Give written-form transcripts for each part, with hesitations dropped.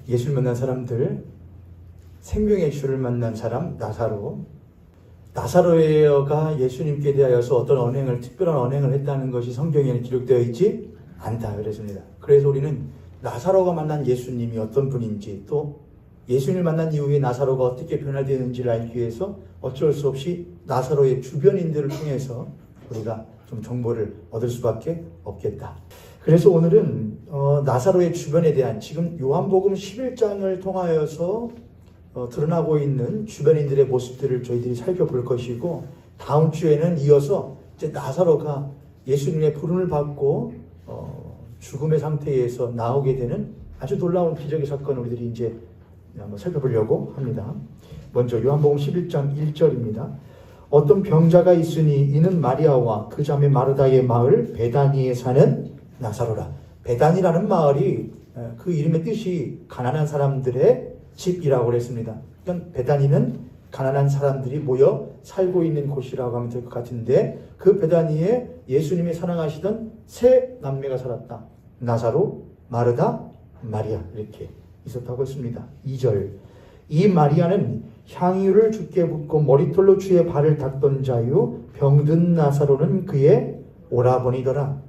예수를 만난 사람들, 생명의 주를 만난 사람 나사로가 예수님께 대하여서 어떤 특별한 언행을 했다는 것이 성경에는 기록되어 있지 않다 그랬습니다. 그래서 우리는 나사로가 만난 예수님이 어떤 분인지, 또 예수님을 만난 이후에 나사로가 어떻게 변화되는지를 알기 위해서 어쩔 수 없이 나사로의 주변인들을 통해서 우리가 좀 정보를 얻을 수밖에 없겠다. 그래서 오늘은 나사로의 주변에 대한, 지금 요한복음 11장을 통하여서 드러나고 있는 주변인들의 모습들을 저희들이 살펴볼 것이고, 다음 주에는 이어서 이제 나사로가 예수님의 부름을 받고 죽음의 상태에서 나오게 되는 아주 놀라운 기적의 사건을 우리들이 이제 한번 살펴보려고 합니다. 먼저 요한복음 11장 1절입니다. 어떤 병자가 있으니 이는 마리아와 그 자매 마르다의 마을 베다니에 사는 나사로라. 베다니라는 마을이 그 이름의 뜻이 가난한 사람들의 집이라고 그랬습니다. 그러니까 베다니는 가난한 사람들이 모여 살고 있는 곳이라고 하면 될 것 같은데, 그 베다니에 예수님이 사랑하시던 세 남매가 살았다. 나사로, 마르다, 마리아 이렇게 있었다고 했습니다. 2절. 이 마리아는 향유를 주께 붓고 머리털로 주의 발을 닦던 자요 병든 나사로는 그의 오라버니더라.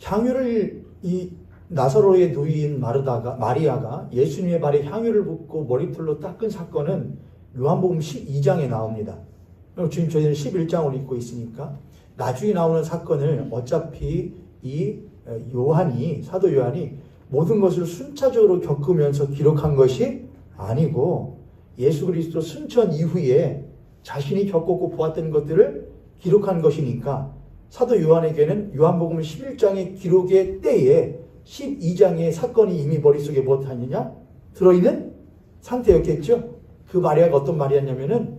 향유를 이 나사로의 누이인 마리아가 예수님의 발에 향유를 붓고 머리털로 닦은 사건은 요한복음 12장에 나옵니다. 지금 저희는 11장을 읽고 있으니까 나중에 나오는 사건을 어차피 이 사도 요한이 모든 것을 순차적으로 겪으면서 기록한 것이 아니고, 예수 그리스도 승천 이후에 자신이 겪었고 보았던 것들을 기록한 것이니까, 사도 요한에게는 요한복음 11장의 기록의 때에 12장의 사건이 이미 머릿속에 무엇하느냐? 들어있는 상태였겠죠. 그 마리아가 어떤 마리아냐면은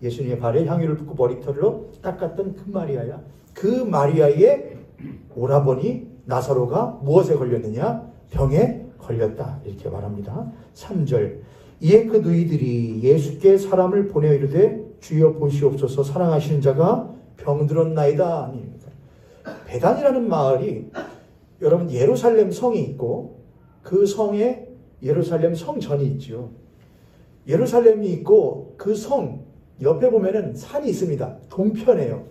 예수님의 발에 향유를 붓고 머리털로 닦았던 그 마리아야. 그 마리아의 오라버니 나사로가 무엇에 걸렸느냐? 병에 걸렸다. 이렇게 말합니다. 3절. 이에 그 누이들이 예수께 사람을 보내어 이르되 주여 보시옵소서, 사랑하시는 자가 병들었나이다. 아닙니까? 베단이라는 마을이, 여러분, 예루살렘 성이 있고 그 성에 예루살렘 성전이 있죠. 예루살렘이 있고 그 성 옆에 보면은 산이 있습니다. 동편에요.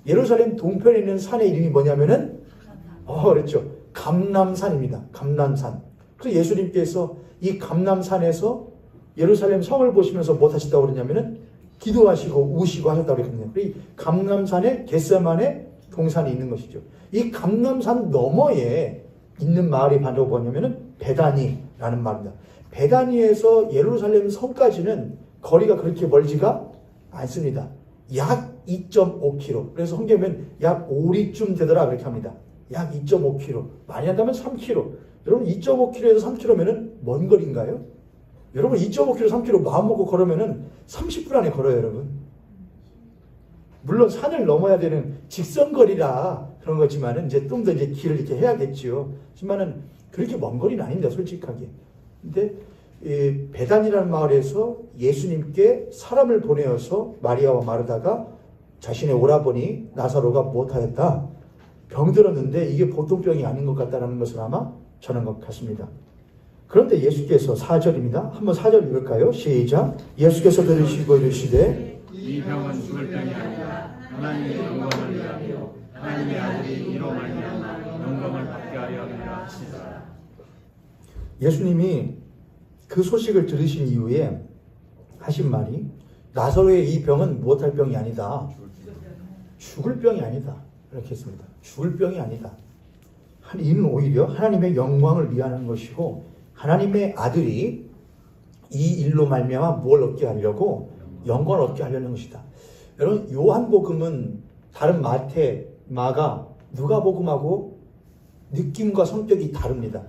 예루살렘 동편에 있는 산의 이름이 뭐냐면은 그렇죠. 감람산입니다. 감람산. 그래서 예수님께서 이 감람산에서 예루살렘 성을 보시면서 뭐 하셨다고 그러냐면은 기도하시고 우시고 하셨다고 그랬거든요. 이 감람산에 겟세마네 동산이 있는 것이죠. 이 감람산 너머에 있는 마을이 바로 뭐냐면은 베다니라는 마을입니다. 베다니에서 예루살렘 성까지는 거리가 그렇게 멀지가 않습니다. 약 2.5km. 그래서 성경에는 약 5리쯤 되더라 그렇게 합니다. 약 2.5km. 많이 한다면 3km. 여러분 2.5km에서 3km면은 먼 거리인가요? 여러분 2.5km, 3km 마음 먹고 걸으면은 30분 안에 걸어요, 여러분. 물론 산을 넘어야 되는 직선거리라 그런 거지만은 이제 좀 더 이제 길을 이렇게 해야겠지요. 하지만은 그렇게 먼 거리는 아닙니다, 솔직하게. 근데 이 베단이라는 마을에서 예수님께 사람을 보내어서 마리아와 마르다가 자신의 오라버니 나사로가 못하였다. 병들었는데 이게 보통 병이 아닌 것 같다는 것을 아마 전한 것 같습니다. 그런데 예수께서 4절입니다. 한번 4절 읽을까요? 시작. 예수께서 들으시고 이르시되 이 병은 죽을 병이 아니라 하나님의 영광을 위하여 하나님의 아들이 이로 말미암아 영광을 받게 하려 함이라 하시더라. 예수님이 그 소식을 들으신 이후에 하신 말이, 나사로의 이 병은 무엇할 병이 아니다. 죽을 병이 아니다. 이렇게 했습니다. 죽을 병이 아니다. 이는 오히려 하나님의 영광을 위하는 것이고, 하나님의 아들이 이 일로 말미암아 뭘 얻게 하려고? 영광을 얻게 하려는 것이다. 여러분, 요한복음은 다른 마태, 마가, 누가복음하고 느낌과 성격이 다릅니다.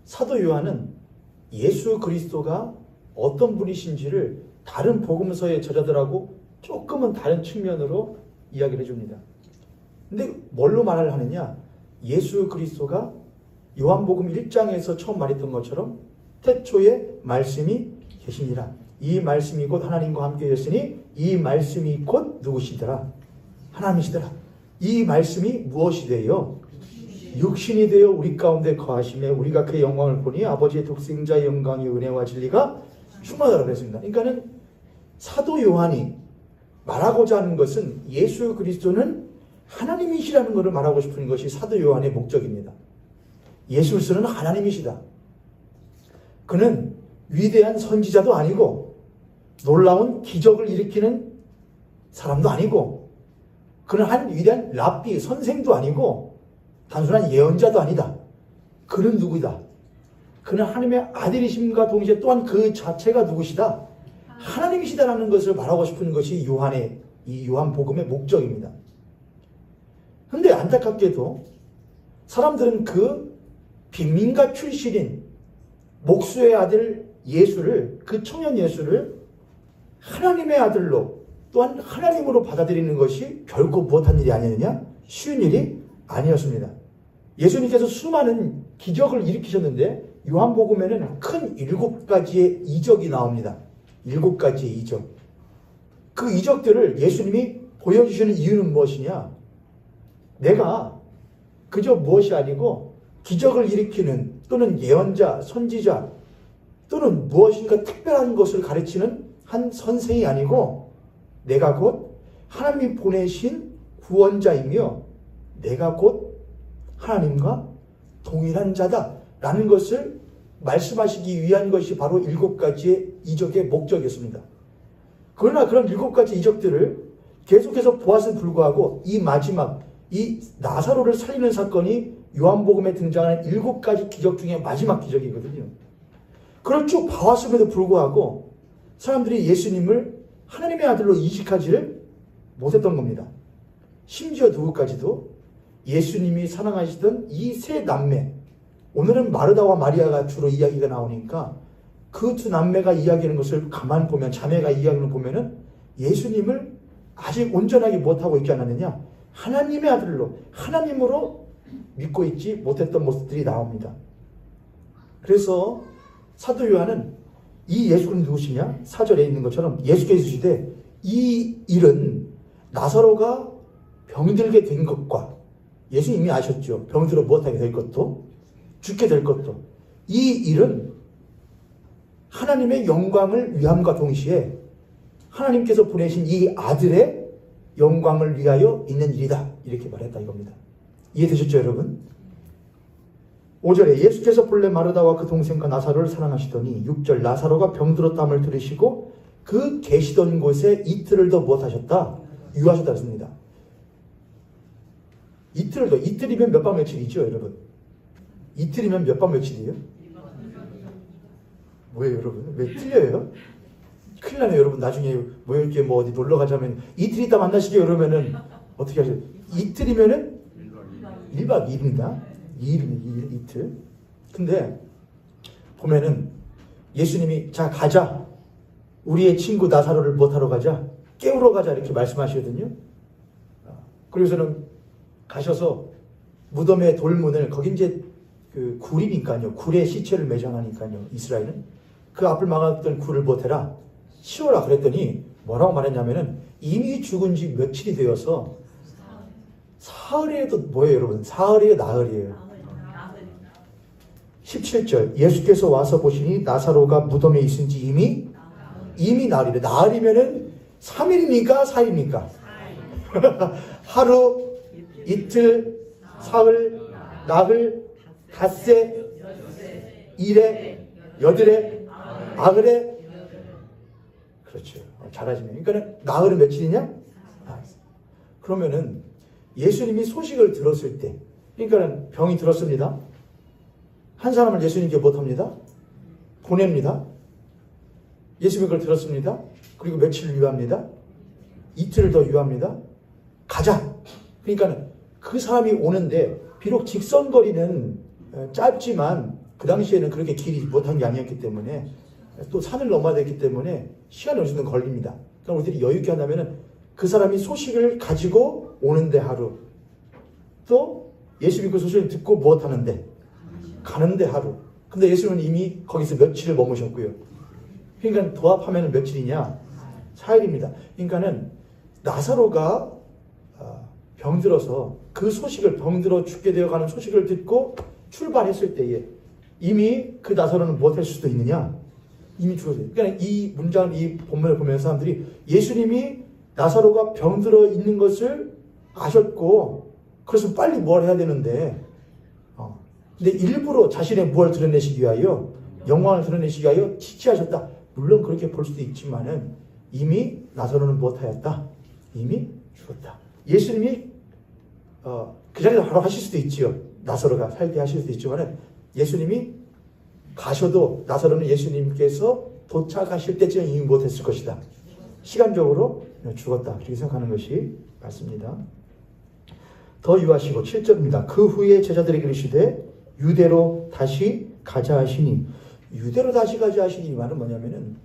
사도 요한은 예수 그리스도가 어떤 분이신지를 다른 복음서의 저자들하고 조금은 다른 측면으로 이야기를 해줍니다. 근데 뭘로 말을 하느냐? 예수 그리스도가 요한복음 1장에서 처음 말했던 것처럼 태초에 말씀이 계시니라. 이 말씀이 곧 하나님과 함께 계셨으니 이 말씀이 곧 누구시더라? 하나님이시더라. 이 말씀이 무엇이 돼요? 육신이 되어 우리 가운데 거하심에 우리가 그의 영광을 보니 아버지의 독생자의 영광이 은혜와 진리가 충만하다고 했습니다. 그러니까는 사도 요한이 말하고자 하는 것은 예수 그리스도는 하나님이시라는 것을 말하고 싶은 것이 사도 요한의 목적입니다. 예수 그리스도는 하나님이시다. 그는 위대한 선지자도 아니고 놀라운 기적을 일으키는 사람도 아니고 그는 한 위대한 랍비 선생도 아니고 단순한 예언자도 아니다. 그는 누구다? 그는 하나님의 아들이심과 동시에 또한 그 자체가 누구시다? 하나님이시다라는 것을 말하고 싶은 것이 이 요한복음의 목적입니다. 그런데 안타깝게도 사람들은 그 빈민가 출신인 목수의 아들 예수를, 그 청년 예수를 하나님의 아들로 또한 하나님으로 받아들이는 것이 결코 무엇한 일이 아니느냐? 쉬운 일이 아니었습니다. 예수님께서 수많은 기적을 일으키셨는데 요한복음에는 큰 7가지의 이적이 나옵니다. 7가지의 이적. 그 이적들을 예수님이 보여주시는 이유는 무엇이냐? 내가 그저 무엇이 아니고 기적을 일으키는 또는 예언자, 선지자 또는 무엇인가 특별한 것을 가르치는 한 선생이 아니고 내가 곧 하나님이 보내신 구원자이며 내가 곧 하나님과 동일한 자다라는 것을 말씀하시기 위한 것이 바로 7가지의 이적의 목적이었습니다. 그러나 그런 7가지 이적들을 계속해서 보았음에 불구하고 이 마지막 이 나사로를 살리는 사건이 요한복음에 등장하는 7가지 기적 중에 마지막 기적이거든요. 그걸 쭉 봐왔음에도 불구하고 사람들이 예수님을 하나님의 아들로 인식하지를 못했던 겁니다. 심지어 누구까지도 예수님이 사랑하시던 이 세 남매, 오늘은 마르다와 마리아가 주로 이야기가 나오니까 그 두 남매가 이야기하는 것을 가만 보면, 자매가 이야기하는 걸 보면은 예수님을 아직 온전하게 못하고 있지 않았느냐? 하나님의 아들로, 하나님으로 믿고 있지 못했던 모습들이 나옵니다. 그래서 사도 요한은 이 예수는 누구시냐? 4절에 있는 것처럼 예수께서 이르시되 이 일은 나사로가 병들게 된 것과 예수 이미 아셨죠. 병들어 못하게 될 것도 죽게 될 것도 이 일은 하나님의 영광을 위함과 동시에 하나님께서 보내신 이 아들의 영광을 위하여 있는 일이다. 이렇게 말했다 이겁니다. 이해되셨죠 여러분? 5절에 예수께서 본래 마르다와 그 동생과 나사로를 사랑하시더니 6절 나사로가 병들었다함을 들으시고 그 계시던 곳에 이틀을 더 무엇하셨다? 유하셨다 했습니다. 이틀을 더, 이틀이면 몇 밤 며칠이죠 여러분? 이틀이면 몇 밤 며칠이에요? 뭐예요 여러분? 왜 틀려요? 큰일 나네요 여러분. 나중에 뭐 이렇게 뭐 어디 놀러 가자면 이틀 있다 만나시죠 이러면은 어떻게 하세요? 이틀이면은 1박 2일입니다. 2일, 이틀. 근데 보면은 예수님이 자 가자, 우리의 친구 나사로를 못하러 가자, 깨우러 가자 이렇게 말씀하시거든요. 그래서는 가셔서 무덤의 돌문을, 거기 이제 그 굴이니까요, 굴에 시체를 매장하니까요, 이스라엘은 그 앞을 막았던 굴을 못해라, 치워라 그랬더니 뭐라고 말했냐면은 이미 죽은 지 며칠이 되어서 사흘이에도 뭐예요 여러분? 사흘이에요 나흘이에요? 17절 예수께서 와서 보시니 나사로가 무덤에 있은지 이미 나흘이래. 나흘이면은 3일입니까? 4일입니까? 하루, 이틀, 사흘, 나흘, 닷새, 일에, 여들에, 아흘에. 그렇죠. 잘하시네. 그러니까 나흘은 며칠이냐? 그러면은 예수님이 소식을 들었을 때, 그러니까 병이 들었습니다. 한 사람을 예수님께 못합니다. 보냅니다. 예수님이 그걸 들었습니다. 그리고 며칠을 유합니다. 이틀을 더 유합니다. 가자. 그러니까 그 사람이 오는데 비록 직선거리는 짧지만 그 당시에는 그렇게 길이 못한 게 아니었기 때문에 또 산을 넘어야 됐기 때문에 시간이 어느 정도 걸립니다. 그럼 우리들이 여유 있게 한다면은 그 사람이 소식을 가지고 오는데 하루, 또 예수님이 그 소식을 듣고 무엇하는데 가는데 하루. 근데 예수님은 이미 거기서 며칠을 머무셨고요. 그러니까 도합하면 며칠이냐? 4일입니다. 그러니까는 나사로가 병들어서 그 소식을 병들어 죽게 되어가는 소식을 듣고 출발했을 때에 이미 그 나사로는 무엇할 수도 있느냐? 이미 죽었어요. 그러니까 이 문장을 이 본문을 보면서 사람들이 예수님이 나사로가 병들어 있는 것을 아셨고 그래서 빨리 뭘 해야 되는데 근데 일부러 자신의 무엇을 드러내시기 위하여 영광을 드러내시기 위하여 지체하셨다. 물론 그렇게 볼 수도 있지만은 이미 나사로는 무엇하였다? 이미 죽었다. 예수님이 그 자리에서 바로 하실 수도 있지요. 나사로가 살게 하실 수도 있지만은 예수님이 가셔도 나사로는 예수님께서 도착하실 때쯤 이미 못했을 것이다. 시간적으로 죽었다. 그렇게 생각하는 것이 맞습니다. 더 유하시고 7절입니다. 그 후에 제자들에게 이르시되 유대로 다시 가자 하시니 유대로 다시 가자 하시니 이 말은 뭐냐면은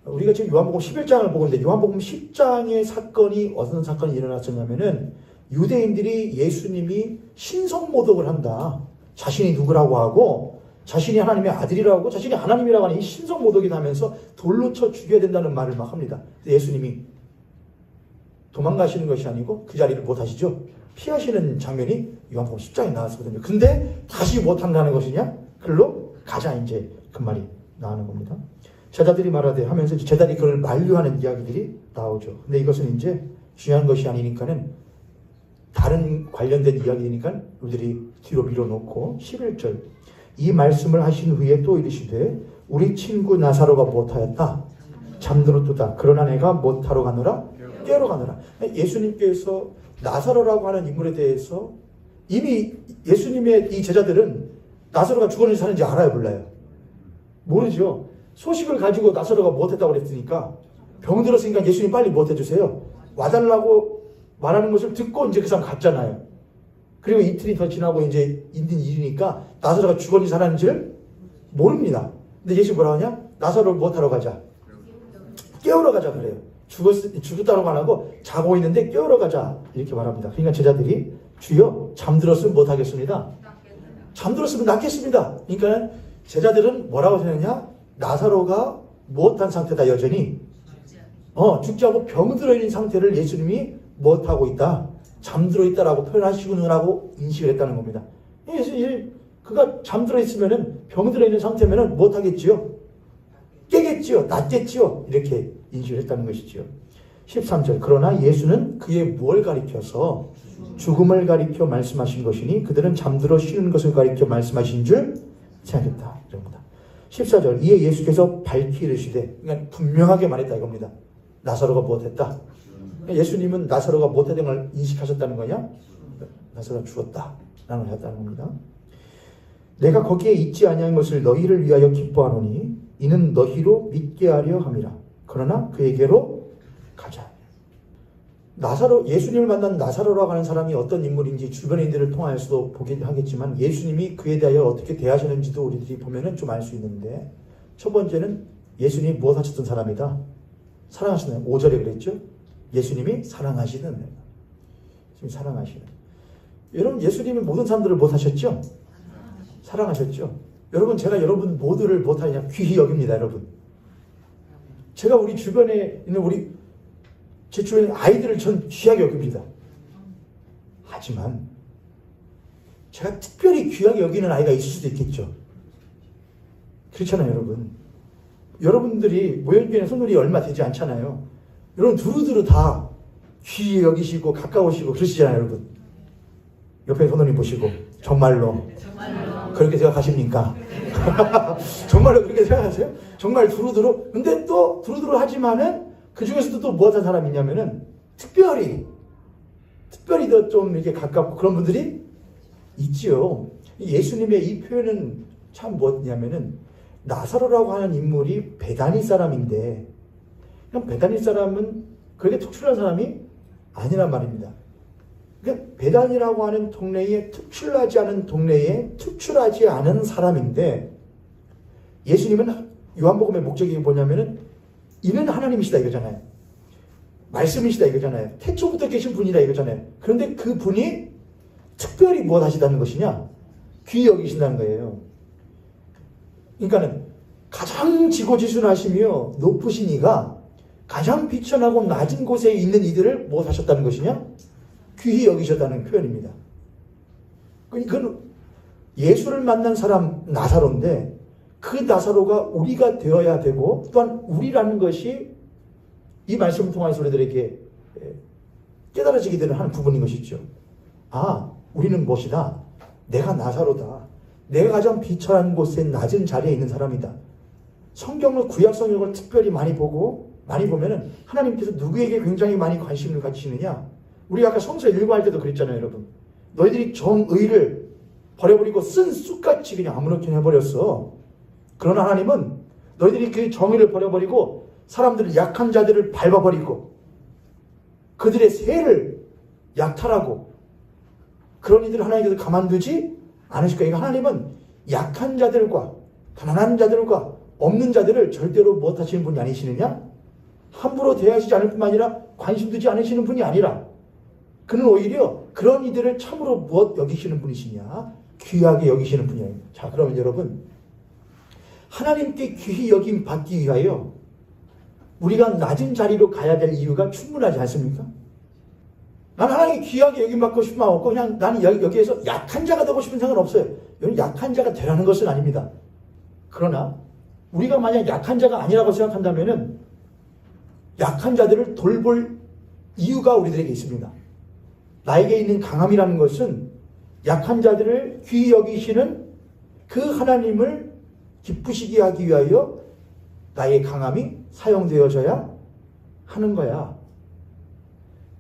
우리가 지금 요한복음 11장을 보고 있는데 요한복음 10장의 사건이 어떤 사건이 일어났었냐면은 유대인들이 예수님이 신성모독을 한다. 자신이 누구라고 하고 자신이 하나님의 아들이라고 자신이 하나님이라고 하는 이 신성모독이 나면서 돌로 쳐 죽여야 된다는 말을 막 합니다. 예수님이 도망가시는 것이 아니고 그 자리를 못 하시죠. 피하시는 장면이 요한복음 10장에 나왔거든요. 근데 다시 못 한다는 것이냐? 글로 가자 이제 그 말이 나오는 겁니다. 제자들이 말하되 하면서 제자들이 그걸 만류하는 이야기들이 나오죠. 근데 이것은 이제 중요한 것이 아니니까는 다른 관련된 이야기니까 우리들이 뒤로 밀어놓고 11절 이 말씀을 하신 후에 또 이르시되 우리 친구 나사로가 못하였다. 잠들었도다. 그러나 내가 못하러 가노라? 깨러 가노라. 예수님께서 나사로라고 하는 인물에 대해서 이미 예수님의 이 제자들은 나사로가 죽었는지 사는지 알아요, 몰라요? 모르죠. 소식을 가지고 나사로가 못했다고 그랬으니까 병들었으니까 예수님 빨리 못해주세요. 와달라고 말하는 것을 듣고 이제 그 사람 갔잖아요. 그리고 이틀이 더 지나고 이제 있는 일이니까 나사로가 죽었는지 살았는지를 모릅니다. 근데 예수님 뭐라 하냐? 나사로를 못하러 가자. 깨우러 가자 그래요. 죽었다고 안 하고 자고 있는데 깨우러 가자 이렇게 말합니다. 그러니까 제자들이 주여 잠들었으면 못하겠습니다. 잠들었으면 낫겠습니다. 그러니까 제자들은 뭐라고 생각하냐? 나사로가 못한 상태다 여전히. 죽지 않고 병들어 있는 상태를 예수님이 못하고 있다. 잠들어 있다라고 표현하시구나라고 인식을 했다는 겁니다. 그가 잠들어 있으면은 병들어 있는 상태면은 못하겠지요. 깨겠지요. 낫겠지요. 이렇게 인식을 했다는 것이지요. 13절 그러나 예수는 그의 뭘 가리켜서 죽음을 가리켜 말씀하신 것이니 그들은 잠들어 쉬는 것을 가리켜 말씀하신 줄 생각했다. 이럽니다. 14절 이에 예수께서 밝히 이르시되 그러니까 분명하게 말했다 이겁니다. 나사로가 못했다. 예수님은 나사로가 못했던 걸 인식하셨다는 거냐? 나사로가 죽었다 라는 걸 하셨다는 겁니다. 내가 거기에 있지 아니한 것을 너희를 위하여 기뻐하노니 이는 너희로 믿게 하려 함이라. 그러나 그에게로 가자. 예수님을 만난 나사로라고 하는 사람이 어떤 인물인지 주변인들을 통하여서도 보긴 하겠지만 예수님이 그에 대하여 어떻게 대하셨는지도 우리들이 보면은 좀 알 수 있는데 첫 번째는 예수님이 무엇 하셨던 사람이다? 사랑하시는 5절에 그랬죠? 예수님이 사랑하시는 지금 사랑하시는 여러분 예수님이 모든 사람들을 못 하셨죠? 사랑하셨죠? 여러분 제가 여러분 모두를 못하냐 귀히 여깁니다 여러분. 제가 우리 주변에 있는 제 주변의 아이들을 전 귀하게 여깁니다. 하지만 제가 특별히 귀하게 여기는 아이가 있을 수도 있겠죠. 그렇잖아요 여러분. 여러분들이 모형교회에 손놀이 얼마 되지 않잖아요. 여러분 두루두루 다 귀히 여기시고 가까우시고 그러시잖아요 여러분. 옆에 손놀이 보시고 정말로 그렇게 생각하십니까? 정말로 그렇게 생각하세요? 정말 두루두루? 근데 또 두루두루 하지만은 그 중에서도 또 무엇한 사람이 있냐면은 특별히 더 좀 이렇게 가깝고 그런 분들이 있지요. 예수님의 이 표현은 참 뭐냐면은 나사로라고 하는 인물이 베다니 사람인데 그냥 베다니 사람은 그렇게 특출한 사람이 아니란 말입니다. 그러니까 베다니라고 하는 동네에 특출하지 않은 사람인데 예수님은 요한복음의 목적이 뭐냐면은 이는 하나님이시다 이거잖아요. 말씀이시다 이거잖아요. 태초부터 계신 분이다 이거잖아요. 그런데 그 분이 특별히 무엇 하시다는 것이냐? 귀히 여기신다는 거예요. 그러니까는 가장 지고지순하시며 높으신 이가 가장 비천하고 낮은 곳에 있는 이들을 무엇 하셨다는 것이냐? 귀히 여기셨다는 표현입니다. 그건 예수를 만난 사람 나사로인데 그 나사로가 우리가 되어야 되고 또한 우리라는 것이 이 말씀을 통해서 우리들에게 깨달아지게 되는 한 부분인 것이죠. 아, 우리는 무엇이다? 내가 나사로다. 내가 가장 비천한 곳에 낮은 자리에 있는 사람이다. 성경을 구약 성경을 특별히 많이 보면은 하나님께서 누구에게 굉장히 많이 관심을 가지시느냐? 우리가 아까 성서 읽어할 때도 그랬잖아요, 여러분. 너희들이 정의를 버려버리고 쓴 쑥같이 그냥 아무렇게 해버렸어. 그러나 하나님은 너희들이 그 정의를 버려버리고 사람들을 약한 자들을 밟아버리고 그들의 세를 약탈하고 그런 이들을 하나님께서 가만두지 않으실 거예요. 하나님은 약한 자들과 가난한 자들과 없는 자들을 절대로 못하시는 분이 아니시느냐? 함부로 대하시지 않을 뿐만 아니라 관심 두지 않으시는 분이 아니라 그는 오히려 그런 이들을 참으로 무엇 여기시는 분이시냐? 귀하게 여기시는 분이에요. 자, 그러면 여러분, 하나님께 귀히 여김 받기 위하여 우리가 낮은 자리로 가야 될 이유가 충분하지 않습니까? 나는 하나님께 귀하게 여김 받고 싶은 마음 없고 그냥 나는 여기에서 약한 자가 되고 싶은 생각은 없어요. 여러분, 약한 자가 되라는 것은 아닙니다. 그러나 우리가 만약 약한 자가 아니라고 생각한다면은 약한 자들을 돌볼 이유가 우리들에게 있습니다. 나에게 있는 강함이라는 것은 약한 자들을 귀히 여기시는 그 하나님을 기쁘시게 하기 위하여 나의 강함이 사용되어져야 하는 거야.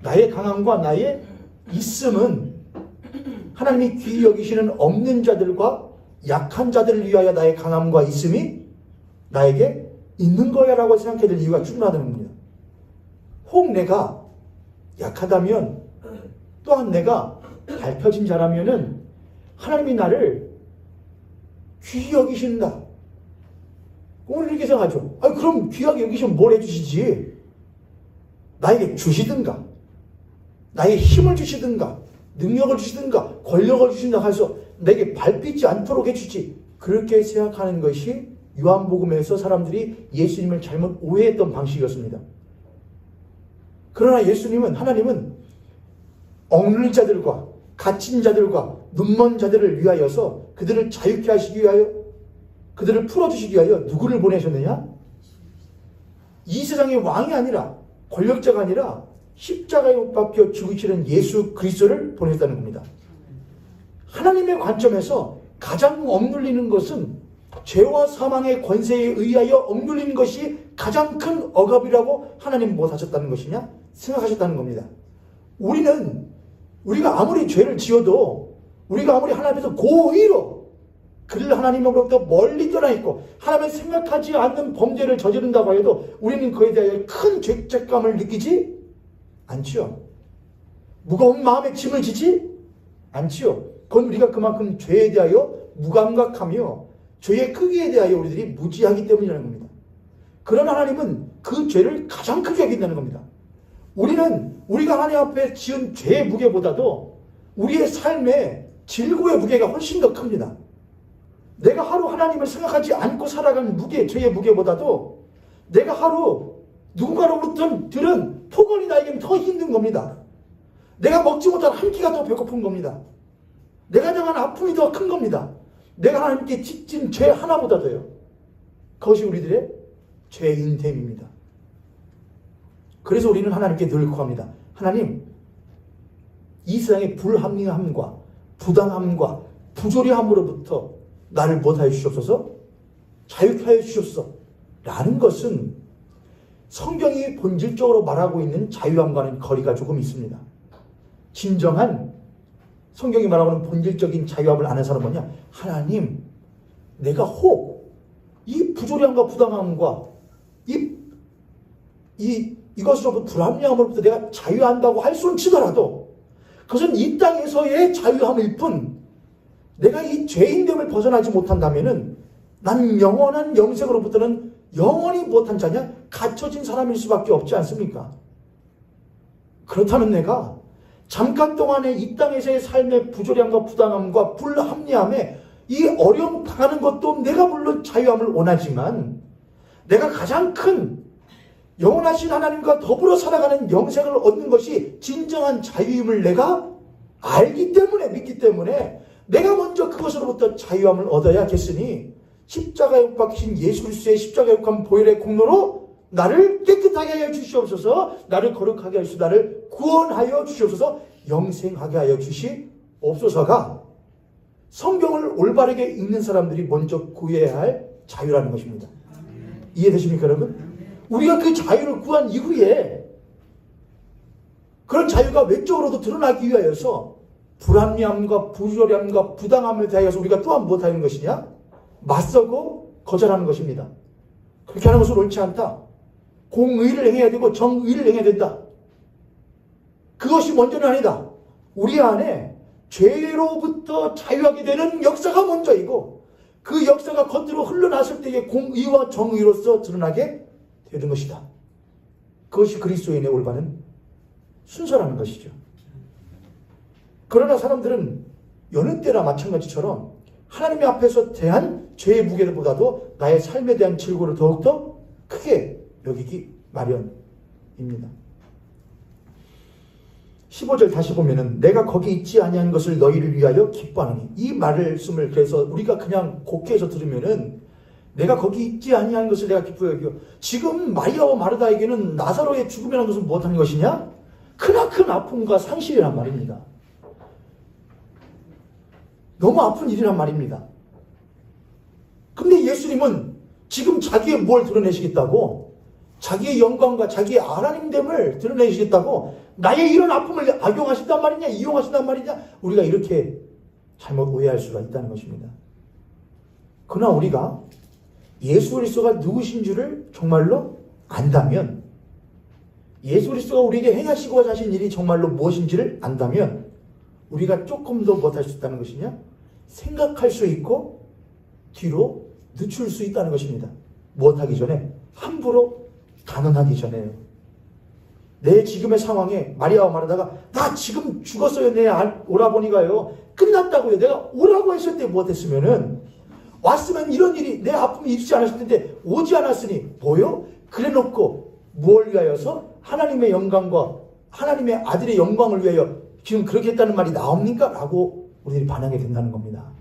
나의 강함과 나의 있음은 하나님이 귀히 여기시는 없는 자들과 약한 자들을 위하여 나의 강함과 있음이 나에게 있는 거야 라고 생각해야 될 이유가 충분하다는 겁니다. 혹 내가 약하다면 또한 내가 밝혀진 자라면은 하나님이 나를 귀히 여기신다. 오늘 이렇게 생각하죠. 그럼 귀하게 여기시면 뭘 해주시지? 나에게 주시든가, 나에게 힘을 주시든가, 능력을 주시든가, 권력을 주신다 해서 내게 밟히지 않도록 해주지. 그렇게 생각하는 것이 요한복음에서 사람들이 예수님을 잘못 오해했던 방식이었습니다. 그러나 예수님은, 하나님은 억눌린 자들과 갇힌 자들과 눈먼 자들을 위하여서 그들을 자유케 하시기 위하여 그들을 풀어주시기 위하여 누구를 보내셨느냐? 이 세상의 왕이 아니라 권력자가 아니라 십자가에 못 박혀 죽으시는 예수 그리스도를 보냈다는 겁니다. 하나님의 관점에서 가장 억눌리는 것은 죄와 사망의 권세에 의하여 억눌리는 것이 가장 큰 억압이라고 하나님 못 하셨다는 것이냐? 생각하셨다는 겁니다. 우리가 아무리 죄를 지어도 우리가 아무리 하나님께서 고의로 그를 하나님으로부터 멀리 떠나 있고 하나님을 생각하지 않는 범죄를 저지른다고 해도 우리는 그에 대하여 큰 죄책감을 느끼지 않지요. 무거운 마음에 짐을 지지 않지요. 그건 우리가 그만큼 죄에 대하여 무감각하며 죄의 크기에 대하여 우리들이 무지하기 때문이라는 겁니다. 그러나 하나님은 그 죄를 가장 크게 여긴다는 겁니다. 우리가 하나님 앞에 지은 죄의 무게보다도 우리의 삶의 질고의 무게가 훨씬 더 큽니다. 내가 하루 하나님을 생각하지 않고 살아가는 죄의 무게보다도 내가 하루 누군가로부터 들은 폭언이 나에게는 더 힘든 겁니다. 내가 먹지 못한 한 끼가 더 배고픈 겁니다. 내가 당한 아픔이 더 큰 겁니다. 내가 하나님께 짓진 죄 하나보다도요. 그것이 우리들의 죄인 됨입니다. 그래서 우리는 하나님께 늘 구합니다. 하나님, 이 세상의 불합리함과 부당함과 부조리함으로부터 나를 못하여 주시옵소서, 자유케 하여 주시옵소서 라는 것은 성경이 본질적으로 말하고 있는 자유함과는 거리가 조금 있습니다. 진정한 성경이 말하는 본질적인 자유함을 아는 사람은 뭐냐? 하나님, 내가 혹 이 부조리함과 부당함과 이것으로부터 불합리함으로부터 내가 자유한다고 할 수는 치더라도 그것은 이 땅에서의 자유함일 뿐 내가 이 죄인됨을 벗어나지 못한다면은 난 영원한 영생으로부터는 영원히 못한 자냐? 갇혀진 사람일 수밖에 없지 않습니까? 그렇다면 내가 잠깐 동안의 이 땅에서의 삶의 부조리함과 부당함과 불합리함에 이 어려움 당하는 것도 내가 물론 자유함을 원하지만 내가 가장 큰 영원하신 하나님과 더불어 살아가는 영생을 얻는 것이 진정한 자유임을 내가 알기 때문에, 믿기 때문에 내가 먼저 그것으로부터 자유함을 얻어야겠으니 십자가에 못 박히신 예수 그리스도의 십자가에 못 보혈의 공로로 나를 깨끗하게 하여 주시옵소서. 나를 거룩하게 하시고 나를 구원하여 주시옵소서. 영생하게 하여 주시옵소서가 성경을 올바르게 읽는 사람들이 먼저 구해야 할 자유라는 것입니다. 이해되십니까 여러분? 우리가 그 자유를 구한 이후에 그런 자유가 외적으로도 드러나기 위하여서 불합리함과 부조리함과 부당함에 대하여서 우리가 또한 무엇하는 것이냐? 맞서고 거절하는 것입니다. 그렇게 하는 것은 옳지 않다. 공의를 행해야 되고 정의를 행해야 된다. 그것이 먼저는 아니다. 우리 안에 죄로부터 자유하게 되는 역사가 먼저이고 그 역사가 겉으로 흘러났을 때에 공의와 정의로서 드러나게 되는 것이다. 그것이 그리스도인의 올바른 순서라는 것이죠. 그러나 사람들은 여느 때나 마찬가지처럼 하나님의 앞에서 대한 죄의 무게보다도 나의 삶에 대한 질고를 더욱더 크게 여기기 마련입니다. 15절 다시 보면은 내가 거기 있지 아니한 것을 너희를 위하여 기뻐하노니 이 말씀을 그래서 우리가 그냥 곡해서 들으면은 내가 거기 있지 아니한 것을 내가 기뻐 여겨. 지금 마리아와 마르다에게는 나사로의 죽음이라는 것은 무엇하는 것이냐? 크나큰 아픔과 상실이란 말입니다. 너무 아픈 일이란 말입니다. 근데 예수님은 지금 자기의 뭘 드러내시겠다고? 자기의 영광과 자기의 하나님됨을 드러내시겠다고 나의 이런 아픔을 악용하신단 말이냐? 이용하신단 말이냐? 우리가 이렇게 잘못 오해할 수가 있다는 것입니다. 그러나 우리가 예수 그리스도가 누구신 줄을 정말로 안다면, 예수 그리스도가 우리에게 행하시고자 하신 일이 정말로 무엇인지를 안다면 우리가 조금 더 못할 수 있다는 것이냐? 생각할 수 있고 뒤로 늦출 수 있다는 것입니다. 무엇하기 전에? 함부로 단언하기 전에요. 내 지금의 상황에 마리아와 마르다가 나 지금 죽었어요. 내 오라버니가요. 끝났다고요. 내가 오라고 했을 때 무엇했으면은 왔으면 이런 일이 내 아픔이 있지 않았을 텐데 오지 않았으니 뭐요? 그래놓고 뭘 위하여서 하나님의 영광과 하나님의 아들의 영광을 위하여 지금 그렇게 했다는 말이 나옵니까? 라고 우리들이 반응하게 된다는 겁니다.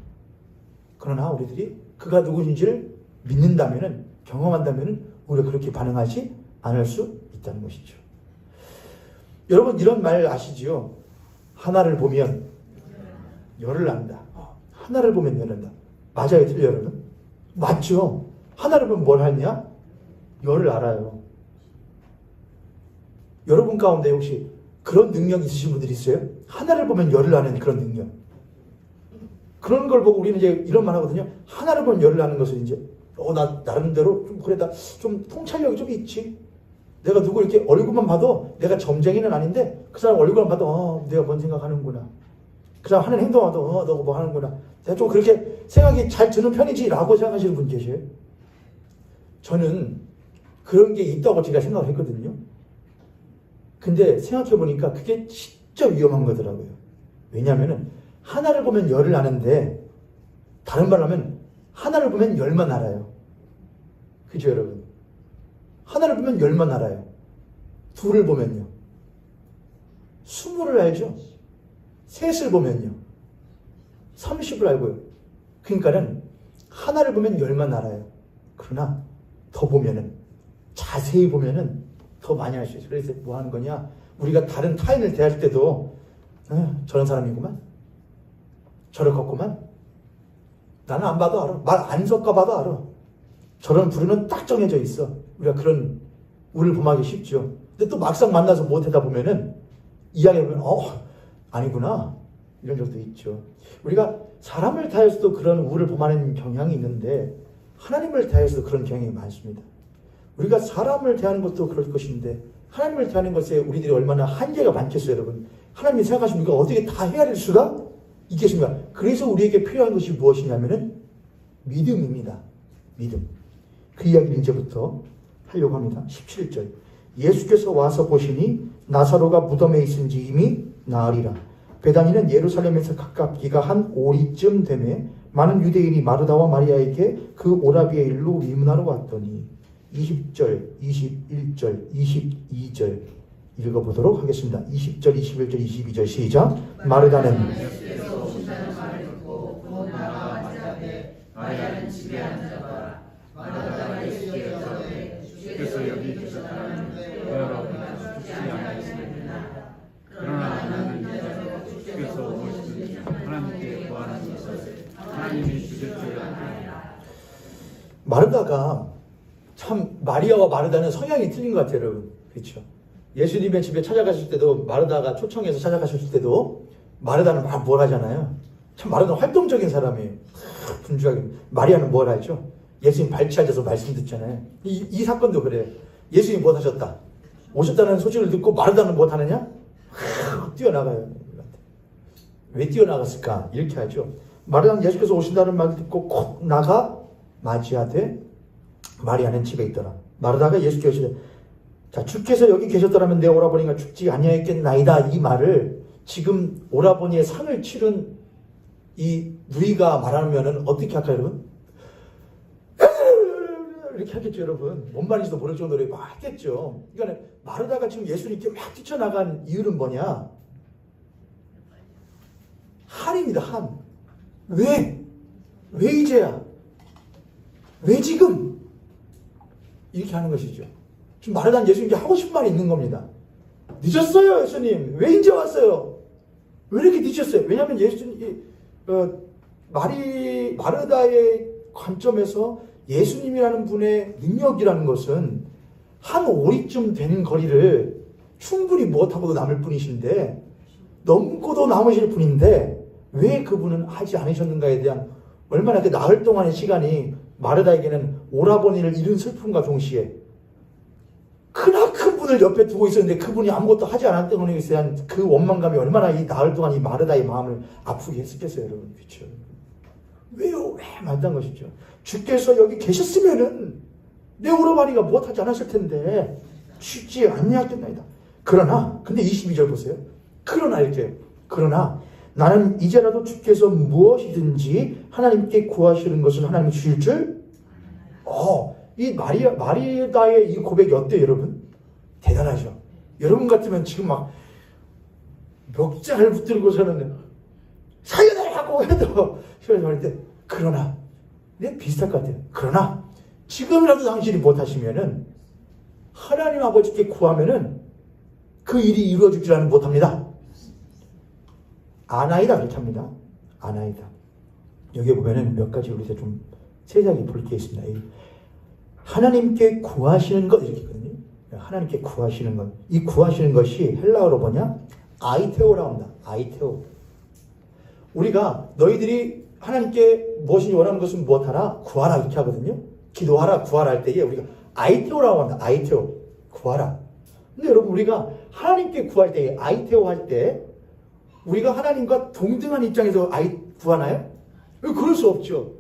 그러나 우리들이 그가 누구인지를 믿는다면은, 경험한다면은 우리가 그렇게 반응하지 않을 수 있다는 것이죠. 여러분 이런 말 아시지요? 하나를 보면 열을 안다. 하나를 보면 열을 안다. 맞아요? 틀려요? 여러분? 맞죠? 하나를 보면 뭘 하냐? 열을 알아요. 여러분 가운데 혹시 그런 능력 있으신 분들이 있어요? 하나를 보면 열을 아는 그런 능력. 그런 걸 보고 우리는 이제 이런 말 하거든요. 하나를 보면 열을 아는 것을 이제 나 나름대로 좀 그래다 좀 통찰력이 좀 있지. 내가 누구 이렇게 얼굴만 봐도 내가 점쟁이는 아닌데 그 사람 얼굴만 봐도 내가 뭔 생각하는구나. 그 사람 하는 행동만 봐도 너가 뭐 하는구나. 내가 좀 그렇게 생각이 잘 드는 편이지라고 생각하시는 분 계세요? 저는 그런 게 있다고 제가 생각을 했거든요. 근데 생각해보니까 그게 진짜 위험한 거더라고요. 왜냐하면 하나를 보면 열을 아는데 다른 말로 하면 하나를 보면 열만 알아요. 그죠 여러분? 하나를 보면 열만 알아요. 둘을 보면요. 20을 알죠. 셋을 보면요. 30을 알고요. 그러니까는 하나를 보면 열만 알아요. 그러나 더 보면은 자세히 보면은 더 많이 알 수 있어요. 그래서 뭐 하는 거냐? 우리가 다른 타인을 대할 때도 저런 사람이구만. 저렇겠구만. 나는 안 봐도 알아. 말 안 섞어 봐도 알아. 저런 부류는 딱 정해져 있어. 우리가 그런 우를 범하기 쉽죠. 근데 또 막상 만나서 못하다 보면은 이야기하면 아니구나. 이런 적도 있죠. 우리가 사람을 대해서도 그런 우를 범하는 경향이 있는데 하나님을 대해서도 그런 경향이 많습니다. 우리가 사람을 대하는 것도 그럴 것인데 하나님을 대하는 것에 우리들이 얼마나 한계가 많겠어요, 여러분. 하나님이 생각하시면 우리가 어떻게 다 헤아릴 수가 있겠습니까? 그래서 우리에게 필요한 것이 무엇이냐면은 믿음입니다. 믿음. 그 이야기를 이제부터 하려고 합니다. 17절. 예수께서 와서 보시니 나사로가 무덤에 있은지 이미 나으리라. 베다니는 예루살렘에서 가깝기가 한 오리쯤 되매 많은 유대인이 마르다와 마리아에게 그 오라비의 일로 위문하러 왔더니 20절, 21절, 22절 읽어보도록 하겠습니다. 20절, 21절, 22절 시작. 마르다는 하나님이 주실 줄 아나이다. 마르다가 참 마리아와 마르다는 성향이 틀린 것 같아요, 여러분. 그렇죠? 예수님의 집에 찾아가실 때도 마르다가 초청해서 찾아가실 때도 마르다는 막 뭘 하잖아요. 참 마르다는 활동적인 사람이에요. 분주하게. 마리아는 뭘 하죠? 예수님 발치 앉아서 말씀 듣잖아요. 이 사건도 그래요. 예수님이 뭐 하셨다? 오셨다는 소식을 듣고 마르다는 뭐 하느냐? 뛰어나가요. 왜 뛰어나갔을까? 이렇게 하죠. 마르다는 예수께서 오신다는 말을 듣고 콕 나가 맞이하되 마리아는 집에 있더라. 마르다가 예수께 오시되 자, 주께서 여기 계셨더라면 내 오라버니가 죽지 아니하였겠나이다. 이 말을 지금 오라버니의 상을 치른 이 누이가 말하면은 어떻게 할까요, 여러분? 이렇게 하겠죠, 여러분. 뭔 말인지도 모를 정도로 막 하겠죠. 그러니까 마르다가 지금 예수님께 막 뛰쳐나간 이유는 뭐냐? 한입니다, 한. 왜? 왜 이제야? 왜 지금? 이렇게 하는 것이죠. 지금 마르다는 예수님께 하고 싶은 말이 있는 겁니다. 늦었어요, 예수님. 왜 이제 왔어요? 왜 이렇게 늦었어요? 왜냐하면 예수님, 마르다의 관점에서 예수님이라는 분의 능력이라는 것은 한 오리쯤 되는 거리를 충분히 못하고도 남을 뿐이신데, 넘고도 남으실 분인데, 왜 그분은 하지 않으셨는가에 대한 얼마나 그 나흘 동안의 시간이 마르다에게는 오라버니를 잃은 슬픔과 동시에 크나큰 분을 옆에 두고 있었는데 그분이 아무것도 하지 않았던 것에 대한 그 원망감이 얼마나 이 나흘 동안 이 마르다의 마음을 아프게 했었겠어요, 여러분. 그렇죠? 왜요? 왜? 만난 것이죠. 주께서 여기 계셨으면은 내 오라버니가 못하지 않았을 텐데 쉽지 않냐겠나이다. 그러나, 근데 22절 보세요. 그러나 이렇게, 그러나 나는 이제라도 주께서 무엇이든지 하나님께 구하시는 것을 하나님이 주실 줄. 이 마리다의 이 고백이 어때요, 여러분? 대단하죠. 여러분 같으면 지금 막 멱장을 붙들고서는 살려달라고 해도 시원한데, 그러나 비슷할 것 같아요. 그러나 지금이라도 당신이 못하시면은 하나님 아버지께 구하면은 그 일이 이루어지지는 못합니다. 아나이다 그렇게 합니다. 아나이다. 여기 보면은 몇 가지 우리가 좀 세세하게 볼 게 있습니다. 하나님께 구하시는 것 이렇게 있거든요. 하나님께 구하시는 것. 이 구하시는 것이 헬라어로 뭐냐? 아이테오라고 합니다. 아이테오. 우리가 너희들이 하나님께 무엇인지 원하는 것은 무엇하라? 구하라 이렇게 하거든요. 기도하라, 구하라 할 때에 우리가 아이테오라고 합니다. 아이테오. 구하라. 근데 여러분 우리가 하나님께 구할 때 아이테오 할 때 우리가 하나님과 동등한 입장에서 구하나요? 그럴 수 없죠.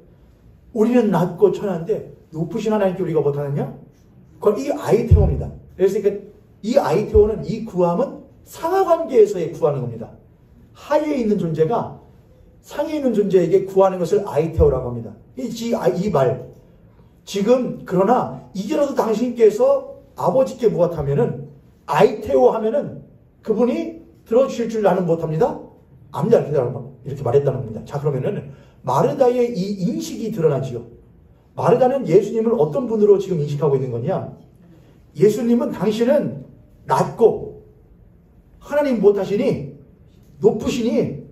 우리는 낮고 천한데 높으신 하나님께 우리가 못하느냐? 그건 이 아이테오입니다. 그래서 이 아이테오는 이 구함은 상하관계에서의 구하는 겁니다. 하에 있는 존재가 상에 있는 존재에게 구하는 것을 아이테오라고 합니다. 이 말. 지금 그러나 이제라도 당신께서 아버지께 무엇하면은 아이테오 하면은 그분이 들어주실 줄 나는 못합니다. 압니다. 이렇게 말했다는 겁니다. 자, 그러면은 마르다의 이 인식이 드러나지요. 마르다는 예수님을 어떤 분으로 지금 인식하고 있는 거냐? 예수님은 당신은 낮고 하나님 못하시니 높으시니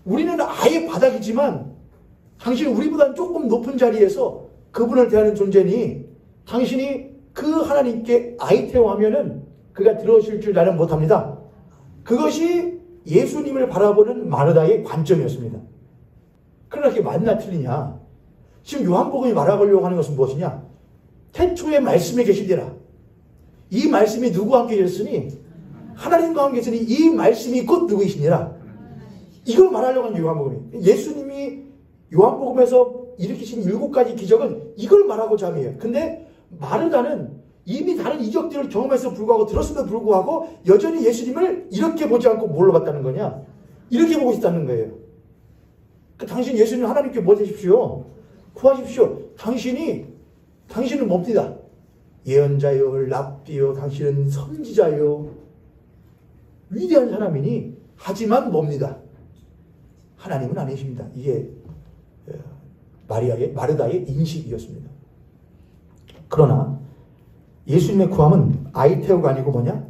우리는 아예 바닥이지만 당신은 우리보다는 조금 높은 자리에서 그분을 대하는 존재니 당신이 그 하나님께 아이테오 하면은 그가 들어오실 줄 나는 못합니다. 그것이 예수님을 바라보는 마르다의 관점이었습니다. 그러나 그게 맞나 틀리냐? 지금 요한복음이 말하려고 하는 것은 무엇이냐? 태초에 말씀에 계시되라. 이 말씀이 누구와 함께 계셨으니? 하나님과 함께 계시니 이 말씀이 곧 누구이시니라. 이걸 말하려고 하는 요한복음이. 예수님이 요한복음에서 일으키신 7가지 기적은 이걸 말하고자 함이에요. 근데 마르다는 이미 다른 이적들을 경험해서 불구하고 들었음에도 불구하고 여전히 예수님을 이렇게 보지 않고 뭘로 봤다는 거냐? 이렇게 보고 있다는 거예요. 당신 예수님 하나님께 뭐 되십시오? 구하십시오. 당신은 뭡니다. 예언자요, 랍비요, 당신은 선지자요. 위대한 사람이니 하지만 뭡니다. 하나님은 아니십니다. 이게 마르다의 인식이었습니다. 그러나 예수님의 구함은 아이테오가 아니고 뭐냐?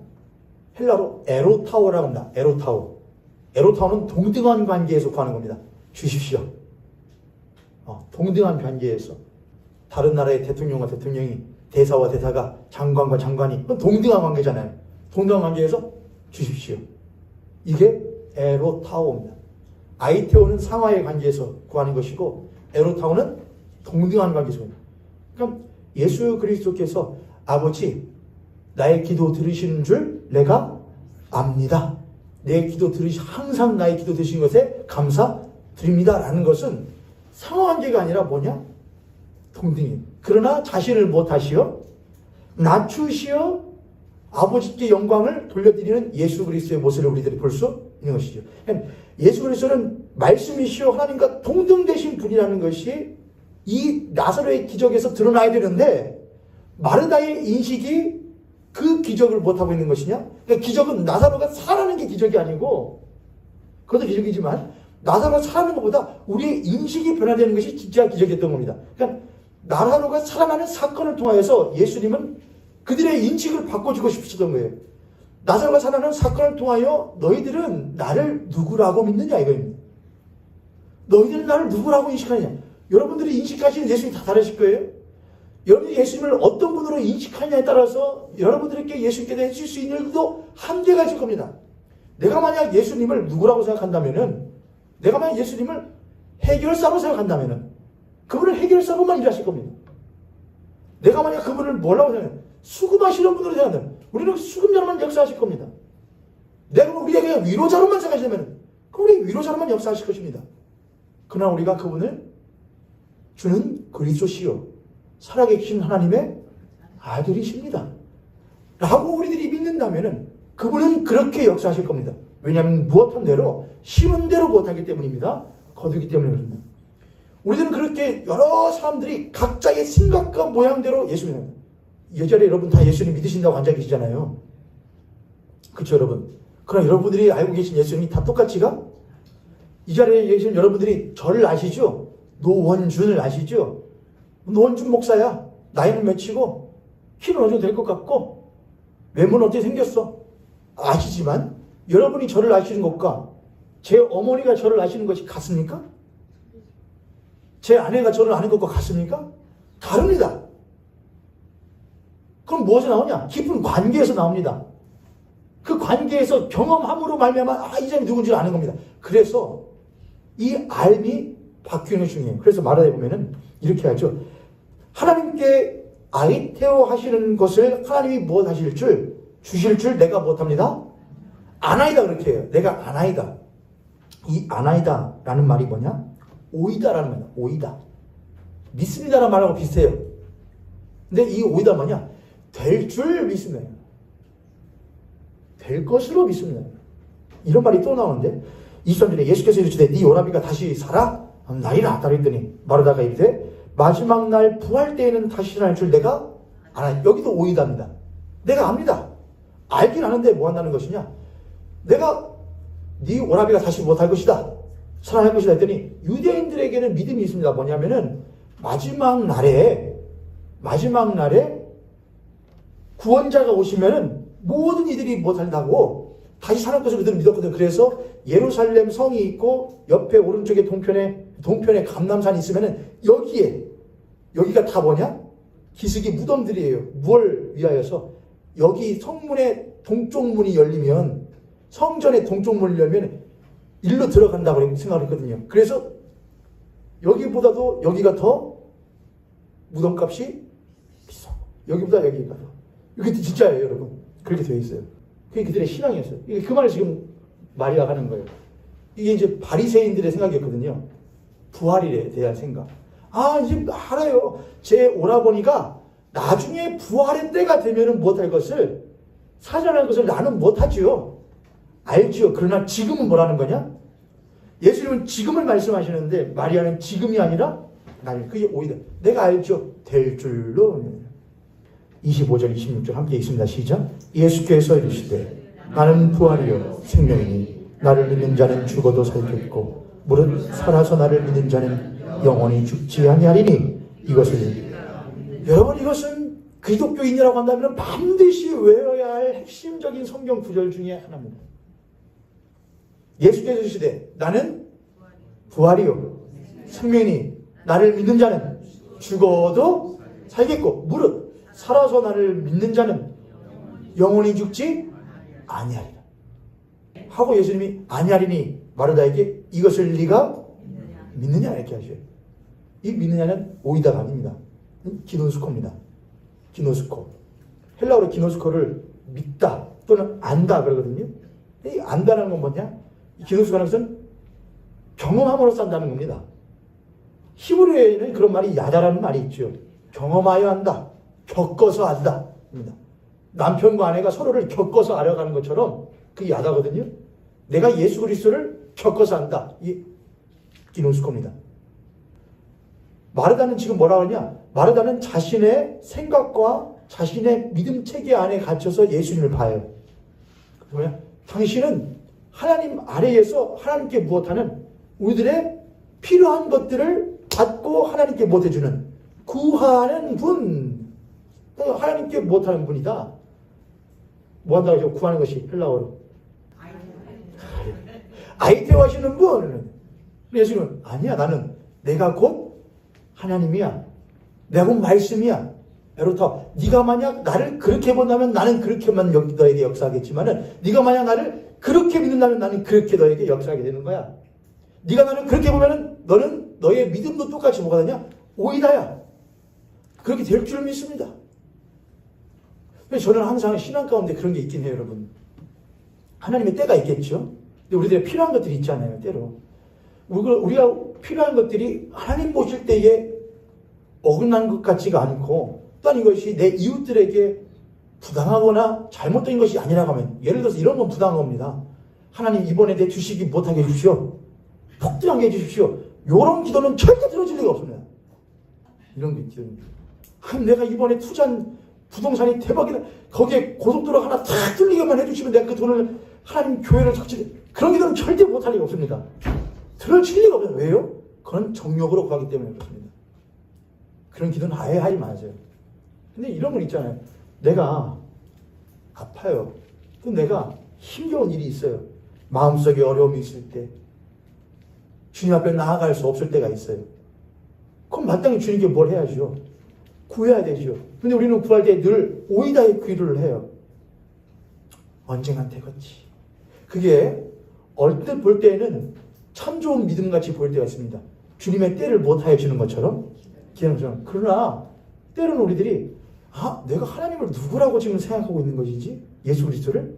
헬라로 에로타오라고 합니다. 에로타오. 에로타오는 동등한 관계에서 구하는 겁니다. 주십시오. 동등한 관계에서 다른 나라의 대통령과 대통령이, 대사와 대사가, 장관과 장관이, 그건 동등한 관계잖아요. 동등한 관계에서 주십시오. 이게 에로타오입니다. 아이테오는 상하의 관계에서 구하는 것이고 에로타오는 동등한 관계에서. 그러니까 예수 그리스도께서 아버지, 나의 기도 들으시는 줄 내가 압니다. 내 기도 항상 나의 기도 들으신 것에 감사드립니다. 라는 것은 상하관계가 아니라 뭐냐? 동등해. 그러나 자신을 못하시어 낮추시어 아버지께 영광을 돌려드리는 예수 그리스도의 모습을 우리들이 볼 수 있는 것이죠. 예수 그리스도는 말씀이시여 하나님과 동등되신 분이라는 것이 이 나사로의 기적에서 드러나야 되는데 마르다의 인식이 그 기적을 못하고 있는 것이냐? 그러니까 기적은 나사로가 살아나는 게 기적이 아니고, 그것도 기적이지만 나사로가 살아나는 것보다 우리의 인식이 변화되는 것이 진짜 기적이었던 겁니다. 그러니까 나사로가 살아나는 사건을 통하여서 예수님은 그들의 인식을 바꿔주고 싶으셨던 거예요. 나사로가 살아나는 사건을 통하여 너희들은 나를 누구라고 믿느냐 이거입니다. 너희들은 나를 누구라고 인식하느냐. 여러분들이 인식하시는 예수님이 다 다르실 거예요. 여러분이 예수님을 어떤 분으로 인식하느냐에 따라서 여러분들에게 예수님께 대해 해줄 수 있는 일도 한계가 있을 겁니다. 내가 만약 예수님을 누구라고 생각한다면은, 내가 만약 예수님을 해결사로 생각한다면은 그분은 해결사로만 일하실 겁니다. 내가 만약 그분을 뭐라고 생각해? 수금하시는 분으로 생각한다면 우리는 수금자로만 역사하실 겁니다. 내가 우리에게 위로자로만 생각하시면 그럼 우리 위로자로만 역사하실 것입니다. 그러나 우리가 그분을 주는 그리스도시요 살아계신 하나님의 아들이십니다. 라고 우리들이 믿는다면은 그분은 그렇게 역사하실 겁니다. 왜냐하면 무엇한 대로 심은 대로 못하기 때문입니다. 거두기 때문에 그렇습니다. 우리들은 그렇게 여러 사람들이 각자의 생각과 모양대로 예수님 믿습니다. 예전에 여러분 다 예수님 믿으신다고 앉아 계시잖아요. 그렇죠 여러분? 그럼 여러분들이 알고 계신 예수님이 다 똑같이가? 이 자리에 계신 여러분들이 저를 아시죠? 노원준을 아시죠? 노원준 목사야. 나이는 몇이고 키는 어느 정도 될 것 같고 외모는 어떻게 생겼어? 아시지만 여러분이 저를 아시는 것과 제 어머니가 저를 아시는 것이 같습니까? 제 아내가 저를 아는 것과 같습니까? 다릅니다. 그럼 무엇이 나오냐? 깊은 관계에서 나옵니다. 그 관계에서 경험함으로 말미암아 이 사람이 누군지 아는 겁니다. 그래서 이 알미 바뀌는 게 중요해요. 그래서 말하다 보면은 이렇게 하죠. 하나님께 아이테오 하시는 것을 하나님이 무엇 하실 줄, 주실 줄 내가 못합니다. 아나이다 그렇게 해요. 내가 아나이다. 이 아나이다 라는 말이 뭐냐? 오이다라는 말이야. 오이다. 믿습니다라는 말하고 비슷해요. 근데 이 오이다 뭐냐? 될 줄 믿습니다. 될 것으로 믿습니다. 이런 말이 또 나오는데 23절에 예수께서 이르시되 네 오라비가 다시 살아? 나이라 따르더니 마르다가 이르되 마지막 날 부활 때에는 다시 날 줄 내가 알아. 여기도 오이다입니다. 내가 압니다. 알긴 아는데 뭐 한다는 것이냐? 내가 네 오라비가 다시 못할 것이다. 살아날 것이다 했더니 유대인들에게는 믿음이 있습니다. 뭐냐면은 마지막 날에 구원자가 오시면은 모든 이들이 못한다고 다시 살아날 것을 그들은 믿었거든요. 그래서 예루살렘 성이 있고 옆에 오른쪽에 동편에 감람산이 있으면은 여기가 다 뭐냐? 기슭이 무덤들이에요. 무엇을 위하여서? 여기 성문의 동쪽 문이 열리면, 성전의 동쪽 문을 열면 일로 들어간다고 생각을 했거든요. 그래서 여기보다도 여기가 더 무덤값이 비싸고 여기보다 여기가 더. 이게 진짜예요 여러분. 그렇게 되어 있어요. 그게 그들의 신앙이었어요. 그 말을 지금 마리아가 하는 거예요. 이게 이제 바리새인들의 생각이었거든요. 부활에 대한 생각. 이제 알아요. 제 오라버니가 나중에 부활의 때가 되면은 못할 것을, 사전할 것을 나는 못하지요. 알지요. 그러나 지금은 뭐라는 거냐? 예수님은 지금을 말씀하시는데 마리아는 지금이 아니라 날. 그게 오히려 내가 알죠. 될 줄로. 25절 26절 함께 있습니다. 시작. 예수께서 이르시되 나는 부활이요 생명이니 나를 믿는 자는 죽어도 살겠고 무릇 살아서 나를 믿는 자는 영원히 죽지 아니하리니. 이것은 기독교인이라고 한다면 반드시 외워야 할 핵심적인 성경 구절 중에 하나입니다. 예수께서 이르시되 나는 부활이요 생명이니 나를 믿는 자는 죽어도 살겠고 무릇 살아서 나를 믿는 자는 영원히 죽지 아니하리라 하고 예수님이 아니하리니 마르다에게 이것을 네가 믿느냐 이렇게 하셔요. 이 믿느냐는 오이다가 아닙니다. 기노스코입니다. 기노스코. 헬라어로 기노스코를 믿다 또는 안다 그러거든요. 이 안다는 건 뭐냐? 기노스코라는 것은 경험함으로 산다는 겁니다. 히브리어에는 그런 말이 야다라는 말이 있죠. 경험하여 한다. 겪어서 안다. 남편과 아내가 서로를 겪어서 알아가는 것처럼 그게 야다거든요. 내가 예수 그리스도를 겪어서 안다. 이 기노스코입니다. 마르다는 지금 뭐라 그러냐? 마르다는 자신의 생각과 자신의 믿음 체계 안에 갇혀서 예수님을 봐요. 뭐야? 당신은 하나님 아래에서 하나님께 무엇하는 우리들의 필요한 것들을 받고 하나님께 못해주는 구하는 분. 하나님께 못하는 분이다. 뭐한다고 하죠? 구하는 것이 헬라어로. 아이테오 하시는 분. 예수님은 아니야. 나는 내가 곧 하나님이야. 내가 곧 말씀이야. 에로타, 네가 만약 나를 그렇게 본다면 나는 그렇게만 너에게 역사하겠지만은 네가 만약 나를 그렇게 믿는다면 나는 그렇게 너에게 역사하게 되는 거야. 네가 나를 그렇게 보면은 너는 너의 믿음도 똑같이 뭐가 되냐? 오이다야. 그렇게 될 줄 믿습니다. 저는 항상 신앙 가운데 그런 게 있긴 해요, 여러분. 하나님의 때가 있겠죠. 근데 우리들의 필요한 것들이 있잖아요, 때로. 우리가 필요한 것들이 하나님 보실 때에 어긋난 것 같지가 않고 또한 이것이 내 이웃들에게 부당하거나 잘못된 것이 아니라고 하면 예를 들어서 이런 건 부당한 겁니다. 하나님 이번에 내 주식이 못하게 해주십시오. 폭등하게 해주십시오. 이런 기도는 절대 들어질 리가 없습니다. 이런 게 기도입니다. 내가 이번에 투자한 부동산이 대박이다. 거기에 고속도로 하나 탁 뚫리게만 해주시면 내가 그 돈을 하나님 교회를 적지. 그런 기도는 절대 못할 리가 없습니다. 들어질 리가 없어요. 왜요? 그건 정욕으로 구하기 때문에 그렇습니다. 그런 기도는 아예 하지 마세요. 근데 이런 건 있잖아요. 내가 아파요. 또 내가 힘겨운 일이 있어요. 마음속에 어려움이 있을 때 주님 앞에 나아갈 수 없을 때가 있어요. 그럼 마땅히 주님께 뭘 해야죠? 구해야 되죠. 근데 우리는 구할 때 늘 오이다의 기도를 해요. 언젠간 되겠지. 그게 얼뜻 볼 때에는 참 좋은 믿음같이 보일 때가 있습니다. 주님의 때를 못하여 주는 것처럼 기다리는 것처럼. 그러나 때로는 우리들이 내가 하나님을 누구라고 지금 생각하고 있는 것이지? 예수 그리스도를?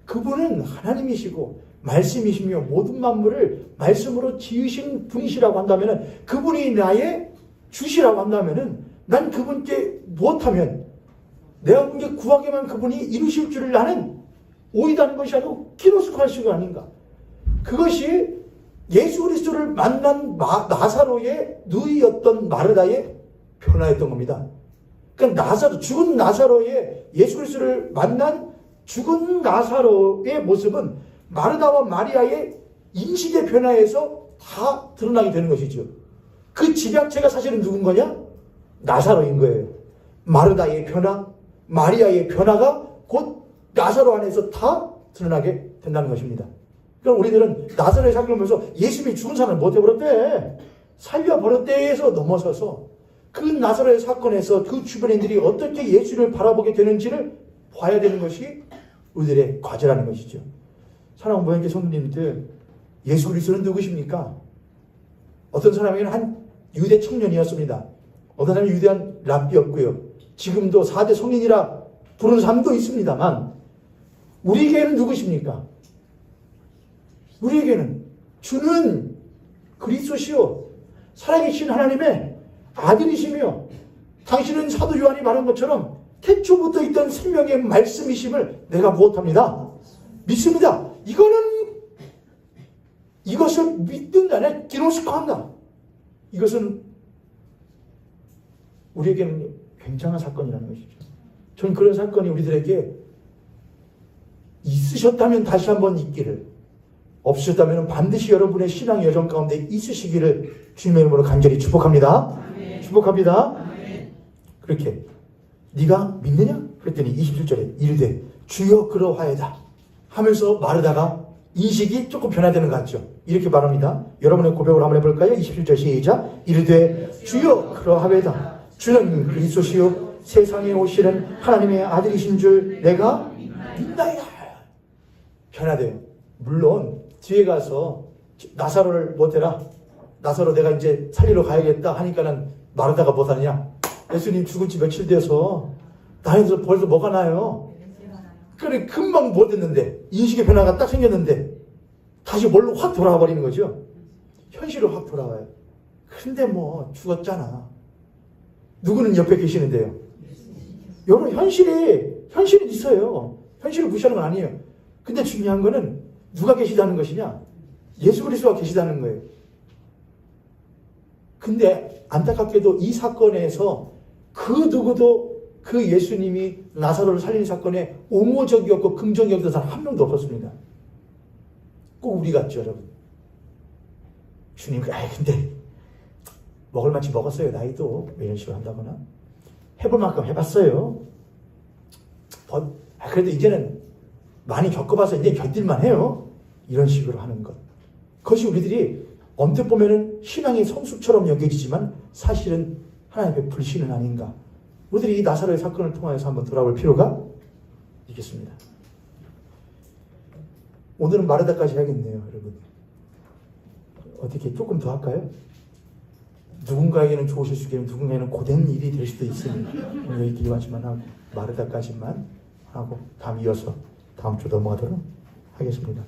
그분은 하나님이시고 말씀이시며 모든 만물을 말씀으로 지으신 분이시라고 한다면 그분이 나의 주시라고 한다면 난 그분께 못하면 내가 그분께 구하기만 그분이 이루실 줄을 나는 오이다는 것이 아니고 키노스코하시가 아닌가. 그것이 예수 그리스도를 만난 나사로의 누이였던 마르다의 변화였던 겁니다. 그러니까 죽은 나사로의 예수 그리스도를 만난 죽은 나사로의 모습은 마르다와 마리아의 인식의 변화에서 다 드러나게 되는 것이죠. 그 집약체가 사실은 누군 거냐? 나사로인 거예요. 마르다의 변화, 마리아의 변화가 곧 나사로 안에서 다 드러나게 된다는 것입니다. 그러니까 우리들은 나사로의 사건을 보면서 예수님이 죽은 사람을 못 해버렸대. 살려버렸대에서 넘어서서 그 나사로의 사건에서 그 주변인들이 어떻게 예수를 바라보게 되는지를 봐야 되는 것이 우리들의 과제라는 것이죠. 사랑하는 모양계 성도님들, 예수 그리스도는 누구십니까? 어떤 사람에게는 한 유대 청년이었습니다. 어떤 사람은 유대한 랍비였고요. 지금도 4대 성인이라 부르는 사람도 있습니다만 우리에게는 누구십니까? 우리에게는 주는 그리스도시요 살아계신 하나님의 아들이시며 당신은 사도 요한이 말한 것처럼 태초부터 있던 생명의 말씀이심을 내가 무엇합니다? 믿습니다. 이것을 믿는다네 기노스코한다. 이것은 우리에게는 굉장한 사건이라는 것이죠. 저는 그런 사건이 우리들에게 있으셨다면 다시 한번 있기를, 없으셨다면 반드시 여러분의 신앙 여정 가운데 있으시기를 주님의 이름으로 간절히 축복합니다. 아멘. 축복합니다. 아멘. 그렇게 네가 믿느냐? 그랬더니 27절에 이르되 주여 그러하여다 하면서 마르다가 인식이 조금 변화되는 것 같죠. 이렇게 말합니다. 여러분의 고백을 한번 해볼까요? 27절 시작. 이르되 주여 그러하외다. 주는 그리스도시요 세상에 오시는 하나님의 아들이신 줄 내가 믿나이다. 변화돼요. 물론 뒤에 가서 나사로를 못해라. 나사로 내가 이제 살리러 가야겠다 하니까는 마르다가 못하냐. 예수님 죽은 지 며칠 돼서 나이도 벌써 뭐가 나요. 그래 금방 못했는데 인식의 변화가 딱 생겼는데 다시 뭘로 확 돌아와 버리는 거죠. 현실로 확 돌아와요. 근데 뭐 죽었잖아. 누구는 옆에 계시는데요. 여러분 현실이 있어요. 현실을 무시하는 건 아니에요. 근데 중요한 거는 누가 계시다는 것이냐. 예수 그리스도가 계시다는 거예요. 근데 안타깝게도 이 사건에서 그 누구도 그 예수님이 나사로를 살린 사건에 옹호적이었고 긍정적이었던 사람 한 명도 없었습니다. 꼭 우리 같죠, 여러분. 주님, 근데 먹을 만치 먹었어요, 나이도. 이런 식으로 한다거나. 해볼 만큼 해봤어요. 그래도 이제는 많이 겪어봐서 이제 견딜만 해요. 이런 식으로 하는 것. 그것이 우리들이 언뜻 보면은 신앙의 성숙처럼 여겨지지만 사실은 하나님의 불신은 아닌가. 우리들이 이 나사로의 사건을 통해서 한번 돌아볼 필요가 있겠습니다. 오늘은 마르다까지 해야겠네요, 여러분. 어떻게 조금 더 할까요? 누군가에게는 좋으실 수 있겠지만 누군가에게는 고된 일이 될 수도 있으니 오늘 여기까지만 하고 마르다까지만 하고 다음 이어서 다음 주 넘어가도록 하겠습니다.